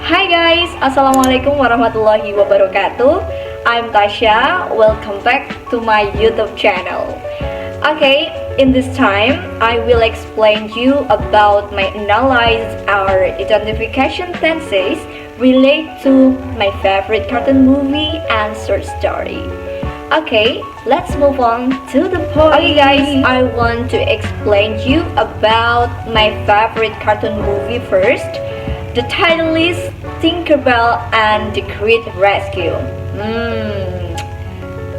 Hi guys, Assalamualaikum warahmatullahi wabarakatuh. I'm Tasha, welcome back to my YouTube channel. Okay, in this time, I will explain you about my analyze our identification tenses relate to my favorite cartoon movie and short story. Okay, let's move on to the point. Okay guys, I want to explain you about my favorite cartoon movie first. The title is Tinkerbell and the Great Rescue.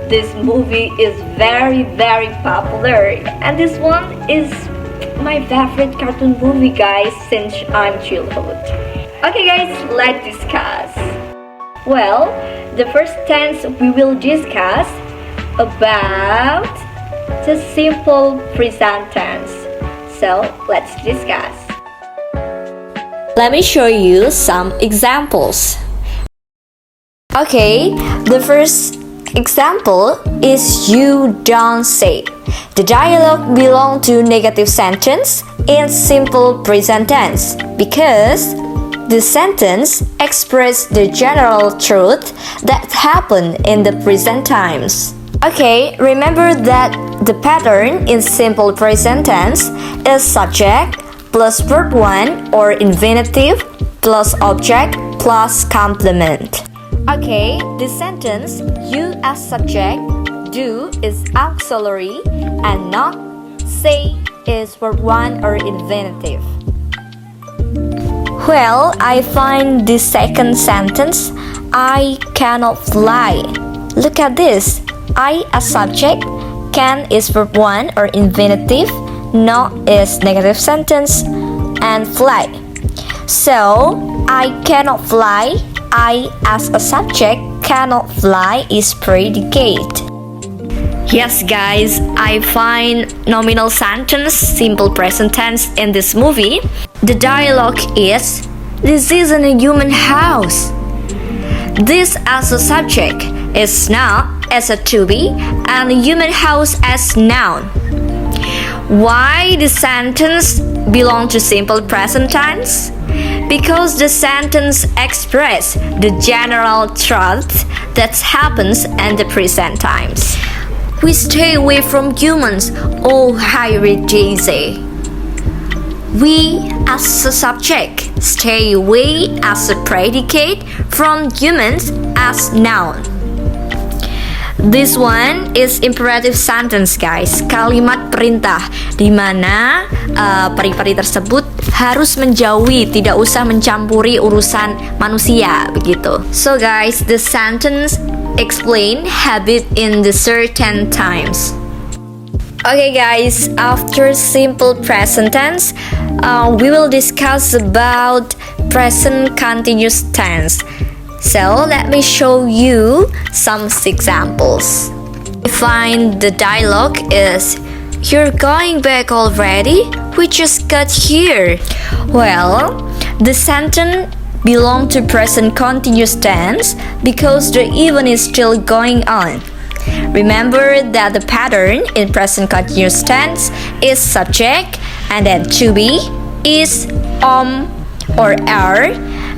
This movie is very popular, and this one is my favorite cartoon movie guys since I'm childhood. Okay guys, let's discuss. Well, the first tense we will discuss about the simple present tense. So let's discuss. Let me show you some examples. Okay, the first example is you don't say. The dialogue belongs to negative sentence in simple present tense because the sentence expresses the general truth that happened in the present times. Okay, remember that the pattern in simple present tense is subject plus verb 1 or infinitive plus object plus complement. Okay, the sentence you as subject, do is auxiliary, and not say is verb 1 or infinitive. Well, I find the second sentence, I cannot fly. Look at this. I as subject, can is verb 1 or infinitive, not is negative sentence, and fly. So, I cannot fly, I as a subject, cannot fly is predicate. Yes guys, I find nominal sentence simple present tense in this movie. The dialogue is, this isn't a human house. This as a subject is not as a to be and human house as noun. Why the sentence belong to simple present tense? Because the sentence express the general truth that happens in the present times. We stay away from humans, oh Harry Daisy. We as a subject stay away as a predicate from humans as noun. This one is imperative sentence guys, kalimat perintah di mana peri-peri tersebut harus menjauhi, tidak usah mencampuri urusan manusia begitu. So guys, the sentence explain habit in the certain times. Okay guys, after simple present tense, we will discuss about present continuous tense. So let me show you some examples. Find the dialogue is, you're going back already? We just got here. Well, the sentence belong to present continuous tense because the event is still going on. Remember that the pattern in present continuous tense is subject and then to be is or are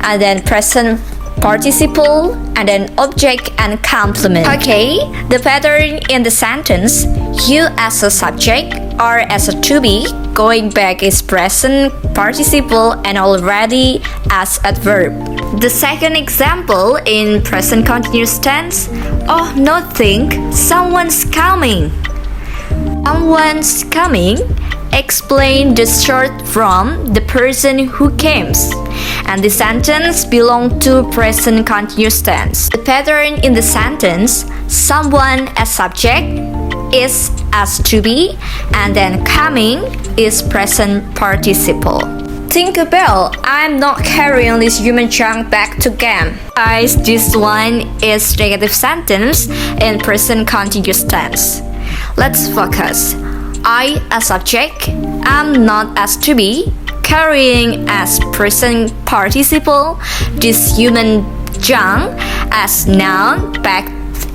and then present participle and then object and complement. Okay, the pattern in the sentence, you as a subject, are as a to be, going back is present participle and already as adverb. The second example in present continuous tense, oh no think, someone's coming. Someone's coming explain the short from the person who comes, and the sentence belong to present continuous tense. The pattern in the sentence, someone as subject is as to be and then coming is present participle. Tinkerbell, I'm not carrying this human junk back to camp. Guys, this one is negative sentence in present continuous tense. Let's focus. I as subject, am not as to be, carrying as present participle, this human junk as noun, back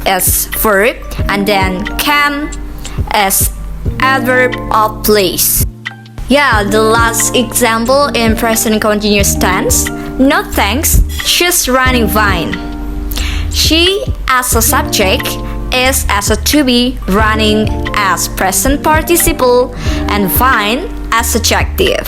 as verb, and then came as adverb of place. Yeah, the last example in present continuous tense. No thanks, She's running fine. She as a subject is as a to be, running as present participle, and fine as adjective.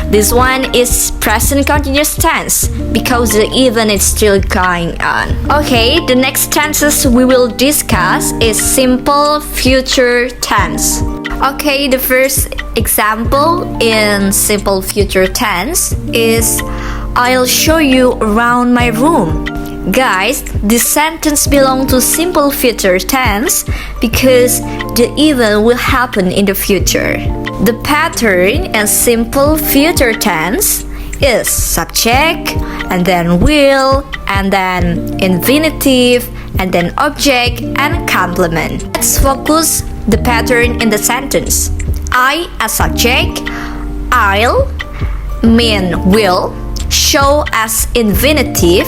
This one is present continuous tense because the event is still going on. Okay, the next tenses we will discuss is simple future tense. Okay, the first example in simple future tense is I'll show you around my room. Guys, this sentence belongs to simple future tense because the event will happen in the future. The pattern in simple future tense is subject, and then will, and then infinitive, and then object and complement. Let's focus the pattern in the sentence. I as subject, I'll mean will, show as infinitive,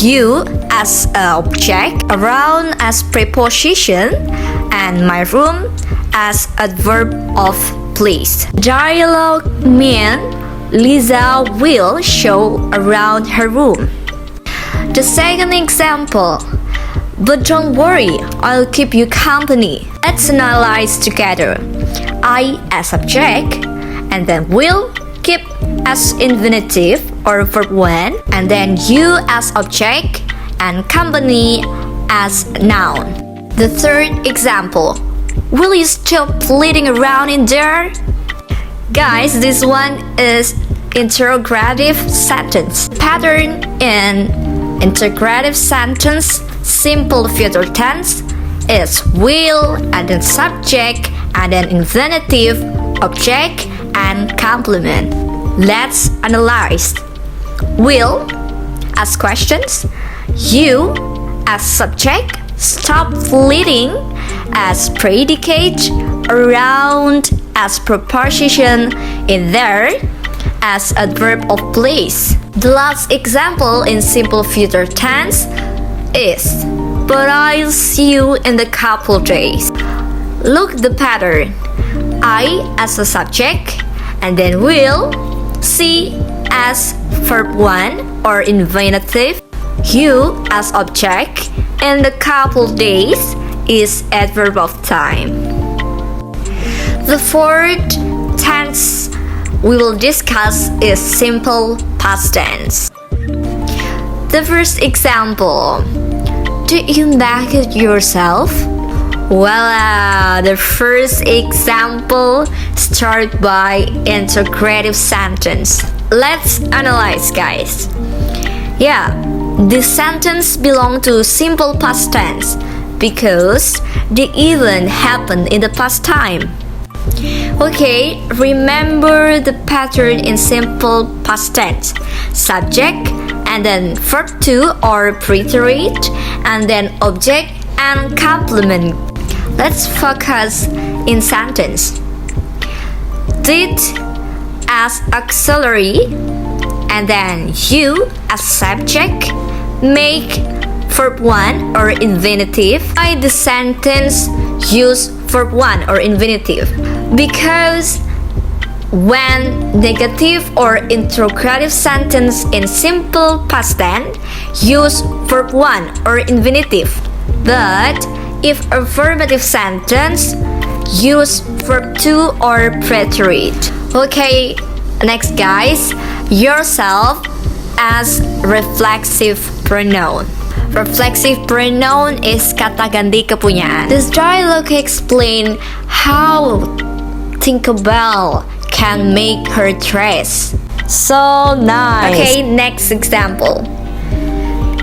you as object, around as preposition, and my room as adverb of place. Dialogue mean Lisa will show around her room. The second example, but don't worry, I'll keep you company. Let's analyze together. I as subject, and then will, keep as infinitive or verb 1, and then you as object and company as noun. The third example, will you still bleeding around in there? Guys, this one is interrogative sentence. Pattern in interrogative sentence, simple future tense is will, and then subject, and then infinitive, object, and complement. Let's analyze. Will as questions, you as subject, stop bleeding as predicate, around as preposition, in there as adverb of place. The last example in simple future tense is but I'll see you in the couple days. Look the pattern. I as a subject, and then will, see as verb 1 or infinitive, you as object, and the couple days is adverb of time. The fourth tense we will discuss is simple past tense. The first example, do you make it yourself? Voila! The first example start by interrogative sentence. Let's analyze, guys. Yeah, this sentence belongs to simple past tense because the event happened in the past time. Okay, remember the pattern in simple past tense. Subject, and then verb 2 or preterite, and then object and complement. Let's focus in sentence. Did as auxiliary, and then you as subject, make verb 1 or infinitive. Why the sentence use verb 1 or infinitive? Because when negative or interrogative sentence in simple past tense use verb 1 or infinitive, but if affirmative sentence use verb 2 or preterite. Okay, next guys, yourself as reflexive pronoun. Reflexive pronoun is kata ganti kepunyaan. This dialogue explain how Tinkerbell can make her dress. So nice. Okay, next example.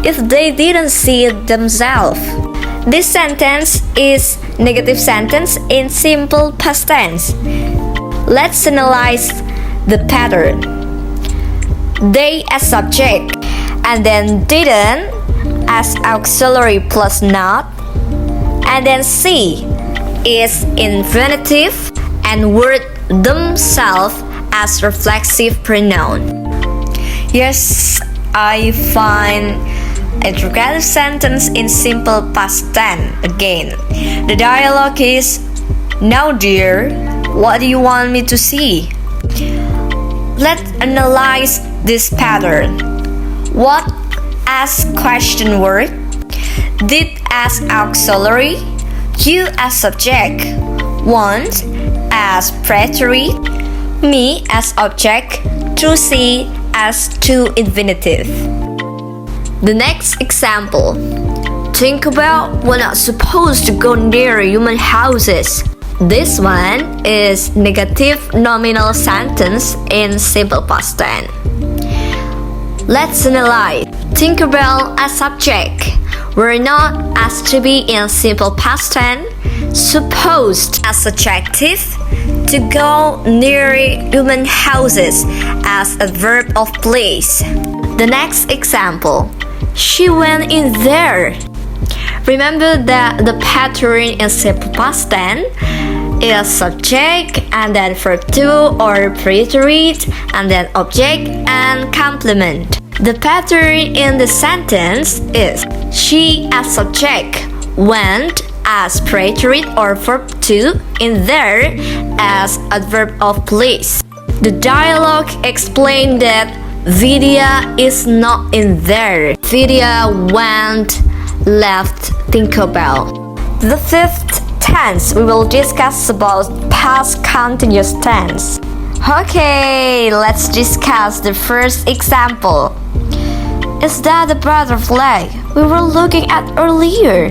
If they didn't see it themselves. This sentence is negative sentence in simple past tense. Let's analyze the pattern. They as subject, and then didn't as auxiliary plus not, and then see is infinitive, and word themselves as reflexive pronoun. Yes, I find interrogative sentence in simple past tense again. The dialogue is, now dear, what do you want me to see? Let's analyze this pattern. What as question word, did as auxiliary, you as subject, want as predicate, me as object, to see as to infinitive. The next example. Tinkerbell was not supposed to go near human houses. This one is negative nominal sentence in simple past tense. Let's analyze. Tinkerbell as subject were not asked to be in simple past tense, supposed as adjective, to go near human houses as a verb of place. The next example. She went in there. Remember that the pattern in simple past tense is subject and then verb to or predicate and then object and complement. The pattern in the sentence is she as subject, went as predicate or verb to, in there as adverb of place. The dialogue explained that Vidya is not in there. Vidya left Tinkerbell. The fifth tense we will discuss about past continuous tense. Okay, let's discuss the first example. Is that the butterfly we were looking at earlier?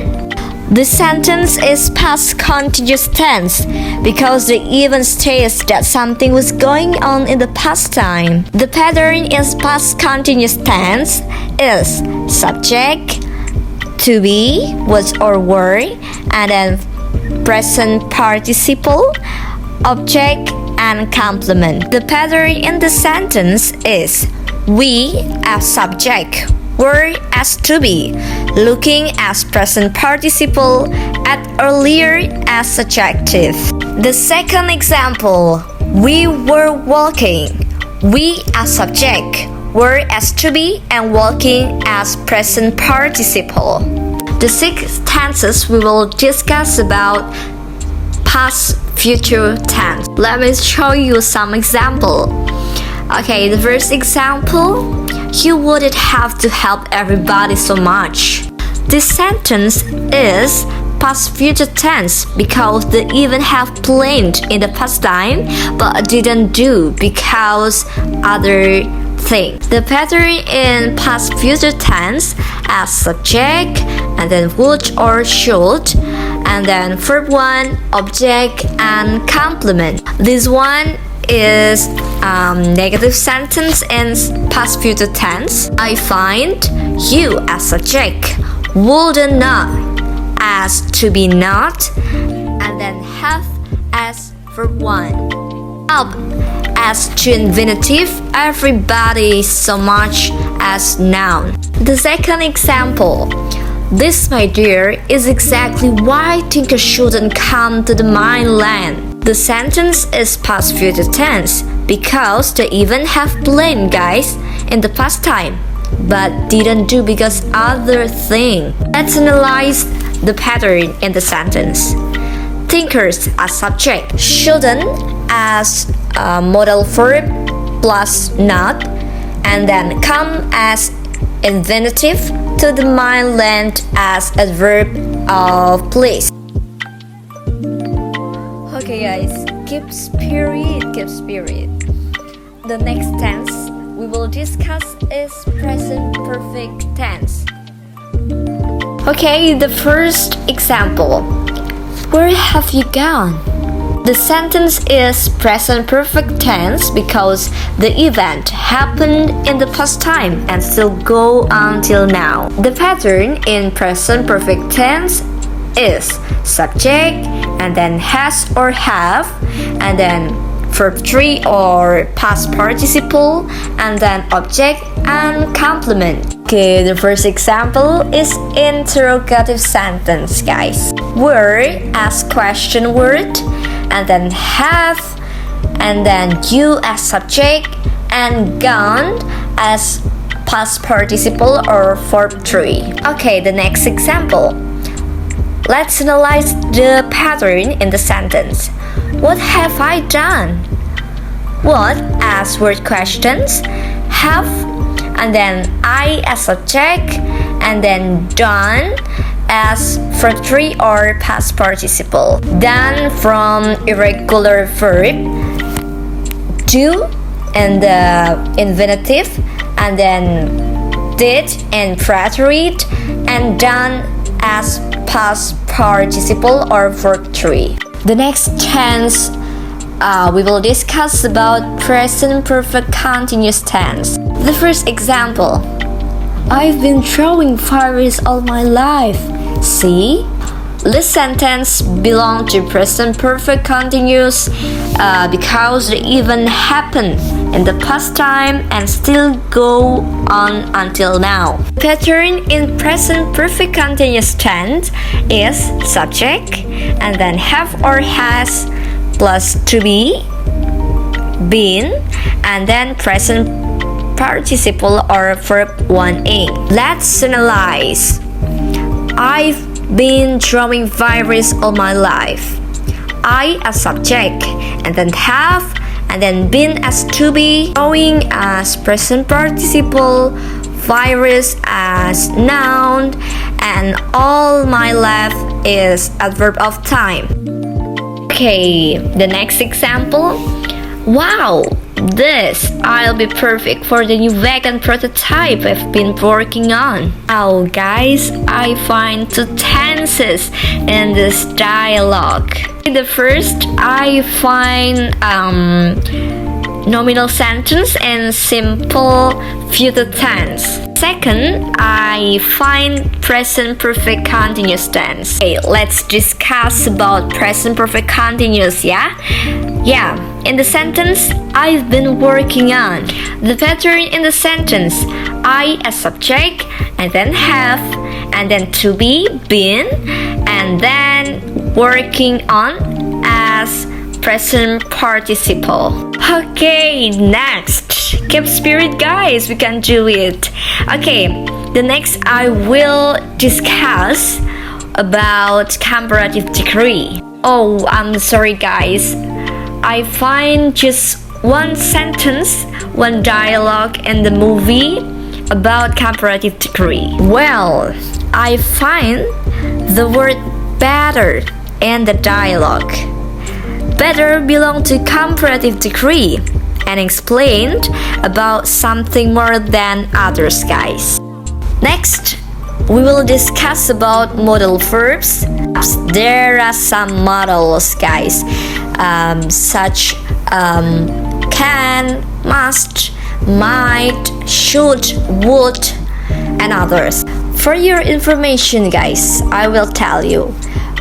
The sentence is past continuous tense because the event states that something was going on in the past time. The pattern in past continuous tense is subject, to be, was or were, and then present participle, object, and complement. The pattern in the sentence is we as subject, were as to be, looking as present participle, at earlier as adjective. The second example, we were walking. We as subject, were as to be, and walking as present participle. The six tenses we will discuss about past future tense. Let me show you some example. Okay, the first example, you wouldn't have to help everybody so much. This sentence is past future tense because the event have planned in the past time but didn't do because other thing. The pattern in past future tense as subject and then would or should and then verb 1, object and complement. This one is negative sentence in past future tense. I find you as subject, would not as to be not, and then have as verb 1. Up as to infinitive, everybody so much as noun. The second example. This, my dear, is exactly why Tinker shouldn't come to the mainland. The sentence is past future tense because the event have planned guys in the past time but didn't do because other thing. Let's analyze the pattern in the sentence. Thinkers as subject, shouldn't as a modal verb plus not, and then come as infinitive to the mainland as a verb of place. Okay guys, keep spirit. The next tense we will discuss is present perfect tense. Okay, the first example. Where have you gone? The sentence is present perfect tense because the event happened in the past time and still go until now. The pattern in present perfect tense is subject and then has or have and then verb 3 or past participle and then object and complement. Okay, the first example is interrogative sentence, guys. Were as question word and then have and then you as subject and gone as past participle or verb 3. Okay, the next example. Let's analyze the pattern in the sentence. What have I done? What as word questions, have and then I as subject, and then done as verb 3 or past participle. Done from irregular verb, do and the infinitive, and then did and preterite, and done as past participle or verb 3. The next tense we will discuss about present perfect continuous tense. The first example: I've been throwing fires all my life. See? This sentence belongs to present perfect continuous because the event happened in the past time and still go on until now. The pattern in present perfect continuous tense is subject and then have or has plus to be, been, and then present participle or verb 1a. Let's analyze. I've been drawing virus all my life. I as subject, and then have, and then been as to be, drawing as present participle, virus as noun, and all my life is adverb of time. Okay, the next example. Wow, this I'll be perfect for the new vegan prototype I've been working on. Now guys, I find two tenses in this dialogue. The first, I find nominal sentence and simple future tense. Second, I find present perfect continuous tense. Okay, let's discuss about present perfect continuous, yeah? Yeah, in the sentence, I've been working on. The pattern in the sentence, I as subject, and then have, and then to be, been, and then working on as present participle. Okay, next. Keep spirit, guys, we can do it. Okay, the next I will discuss about comparative degree. Oh, I'm sorry guys, I find just one sentence, one dialogue in the movie about comparative degree. Well, I find the word better in the dialogue. Better belong to comparative degree and explained about something more than others, guys. Next, we will discuss about modal verbs. There are some modals, guys, such can, must, might, should, would, and others. For your information, guys, I will tell you.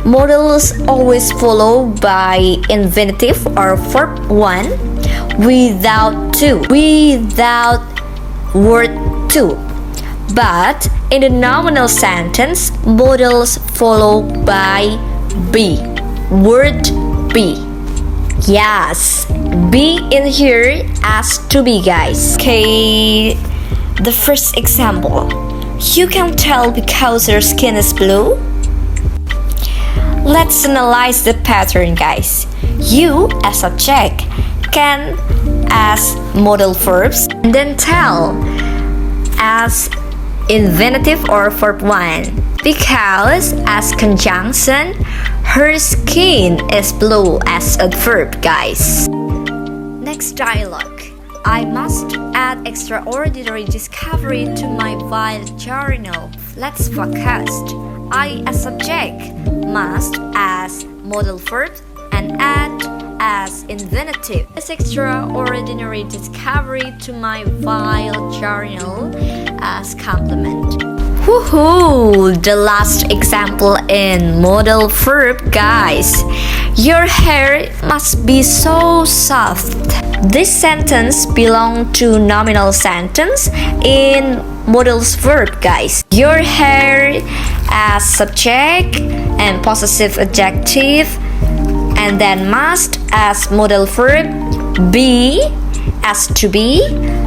Modals always follow by infinitive or verb 1 without to, without word to. But in the nominal sentence, modals follow by be, word be. Yes, be in here as to be, guys. Okay, the first example. You can tell because your skin is blue. Let's analyze the pattern, guys. You as subject, can as modal verbs, and then tell as infinitive or verb 1. Because as conjunction, her skin is blue as a verb, guys. Next dialogue. I must add extraordinary discovery to my wild journal. Let's focus. I as subject, must as modal verb, and add as infinitive. This extraordinary discovery to my wild journal as complement. Woohoo! The last example in modal verb, guys. Your hair must be so soft. This sentence belongs to nominal sentence in modals verb, guys. Your hair as subject and possessive adjective, and then must as modal verb, be as to be,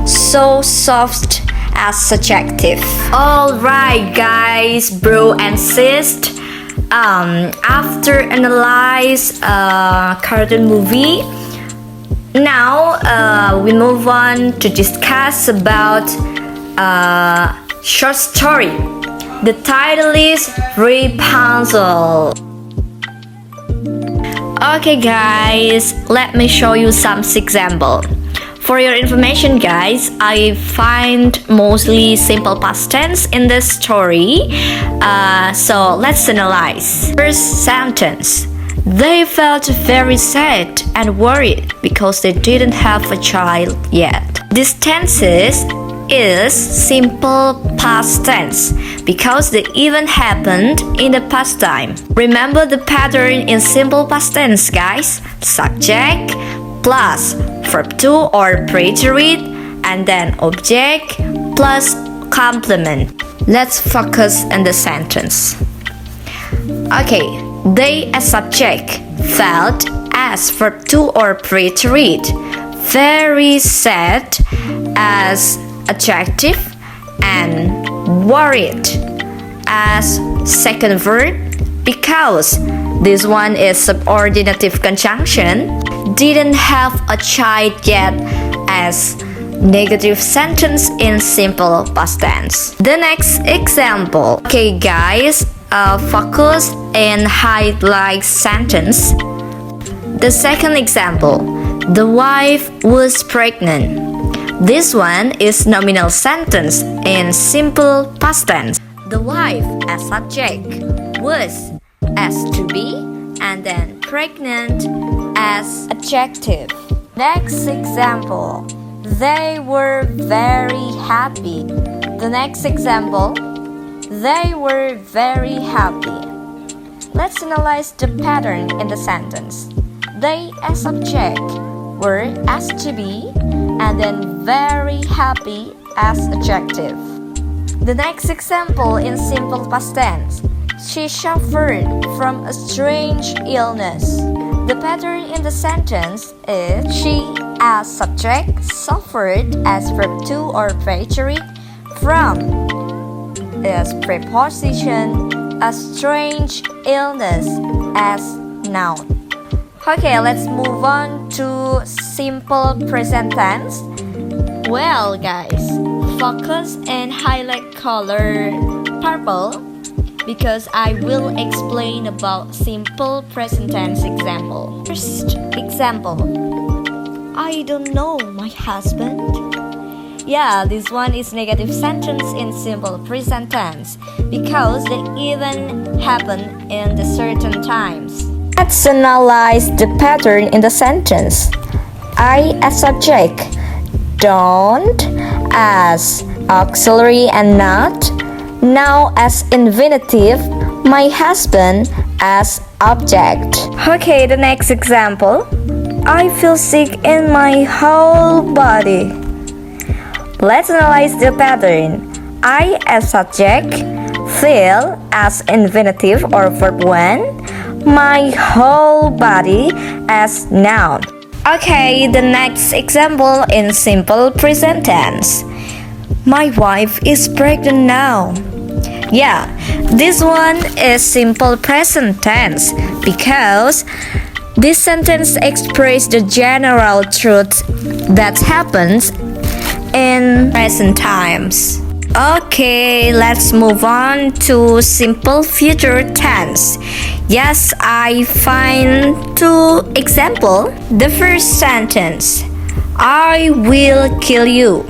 so soft as subjective. Alright guys, bro and sis, after analyze cartoon movie, now we move on to discuss about short story. The title is Rapunzel. Okay guys, let me show you some example. For your information guys, I find mostly simple past tense in this story. So let's analyze. First sentence. They felt very sad and worried because they didn't have a child yet. This tense is simple past tense because the event happened in the past time. Remember the pattern in simple past tense guys. Subject plus verb to or preterite and then object plus complement. Let's focus on the sentence. Okay, they as subject, felt as verb to or preterite, very sad as adjective, and worried as second verb because this one is subordinative conjunction. Didn't have a child yet as negative sentence in simple past tense. The next example. Okay guys, focus and highlight sentence. The second example. The wife was pregnant. This one is nominal sentence in simple past tense. The wife as subject, was as to be, and then pregnant as adjective. Next example. They were very happy. The next example. They were very happy. Let's analyze the pattern in the sentence. They as subject, were as to be, and then very happy as adjective. The next example in simple past tense. She suffered from a strange illness. The pattern in the sentence is she as subject, suffered as verb to or preterite, from as preposition, a strange illness as noun. Okay, let's move on to simple present tense. Well guys, focus and highlight color purple because I will explain about simple present tense example. First example. I don't know my husband. Yeah, this one is negative sentence in simple present tense because the event happened in the certain times. Let's analyze the pattern in the sentence. I as subject, don't as auxiliary and not, now as infinitive, my husband as object. Okay, the next example. I feel sick in my whole body. Let's analyze the pattern. I as subject, feel as infinitive or verb 1, my whole body as noun. Okay, the next example in simple present tense. My wife is pregnant now. Yeah, this one is simple present tense because this sentence expresses the general truth that happens in present times. Okay, let's move on to simple future tense. Yes, I find two examples. The first sentence, I will kill you.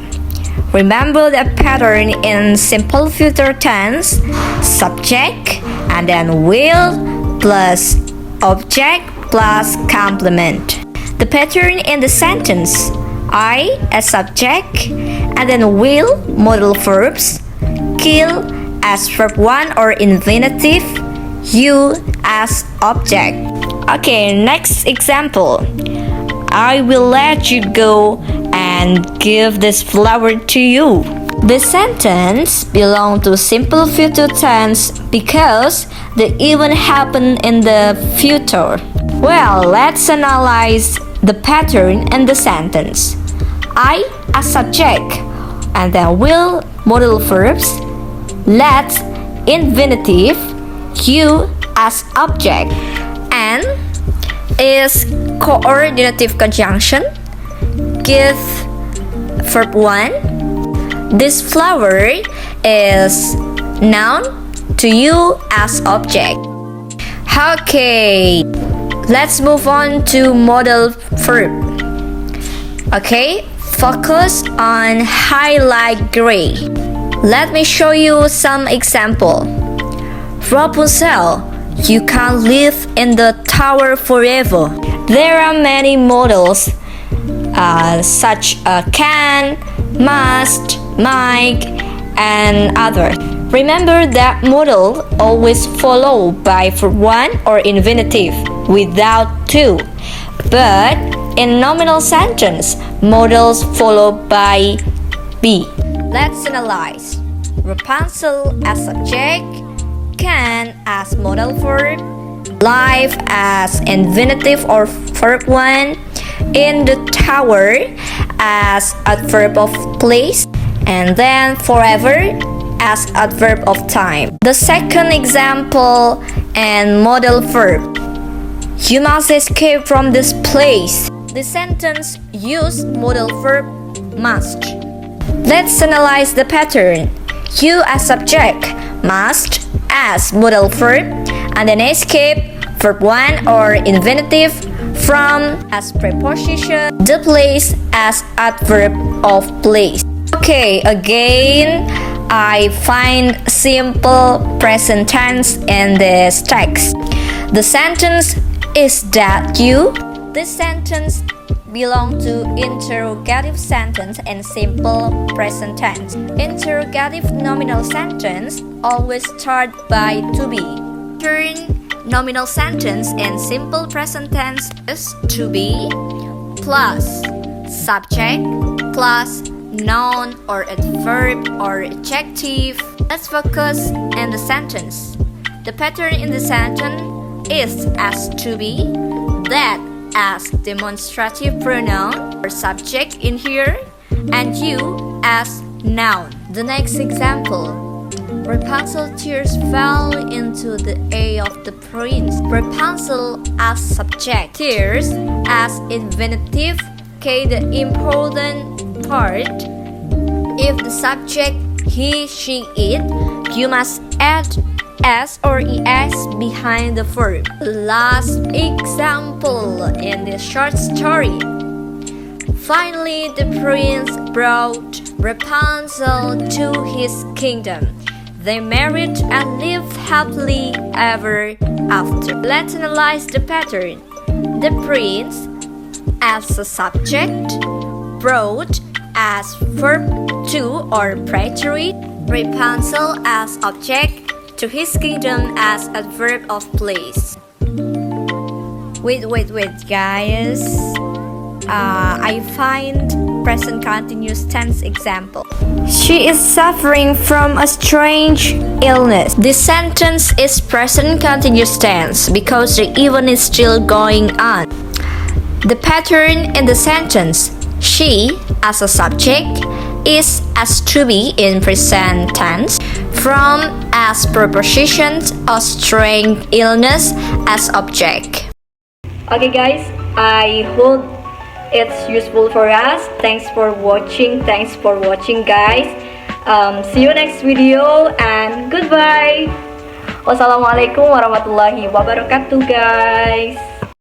Remember the pattern in simple future tense, subject and then will plus object plus complement. The pattern in the sentence, I as subject and then will modal verbs, kill as verb 1 or infinitive, you as object. Okay, next example. I will let you go and give this flower to you. This sentence belongs to simple future tense because the event happened in the future. Well, let's analyze the pattern in the sentence. I as subject and then will modal verbs, let infinitive, you as object, and is coordinative conjunction, give verb 1, This flower is noun to you as object. Okay, let's move on to modal verb. Okay, focus on highlight gray. Let me show you some example. Rapunzel, you can't live in the tower forever. There are many modals such as can, must, might, and others. Remember that modal always followed by verb 1 or infinitive without to. But in nominal sentence, modals followed by be. Let's analyze. Rapunzel as subject, can as modal verb, life as infinitive or verb 1, in the tower as adverb of place, and then forever as adverb of time. The second example and modal verb. You must escape from this place. The sentence used modal verb must. Let's analyze the pattern. You as subject, must as modal verb, and then escape verb 1 or infinitive, from as preposition, the place as adverb of place. Okay, again, I find simple present tense in this text. The sentence is that you. This sentence belong to interrogative sentence and simple present tense. Interrogative nominal sentence always start by to be. Turn nominal sentence and simple present tense is to be plus subject plus noun or adverb or adjective. Let's focus on the sentence. The pattern in the sentence is as to be, that as demonstrative pronoun or subject in here, and you as noun. The next example. Rapunzel's tears fell into the eye of the prince. Rapunzel as subject, tears as infinitive. Okay, the important part. If the subject he, she, it, you must add s or es behind the verb. Last example in this short story. Finally, the prince brought Rapunzel to his kingdom. They married and lived happily ever after. Let's analyze the pattern. The prince as a subject, brought as verb to or preterite, Rapunzel as object, to his kingdom as adverb of place. Wait, guys. I find present continuous tense example. She is suffering from a strange illness. This sentence is present continuous tense because the event is still going on. The pattern in the sentence, she as a subject is as to be in present tense, from as preposition or strange illness as object. Okay guys, I hope it's useful for us. Thanks for watching guys. See you next video and goodbye. Wassalamualaikum warahmatullahi wabarakatuh guys.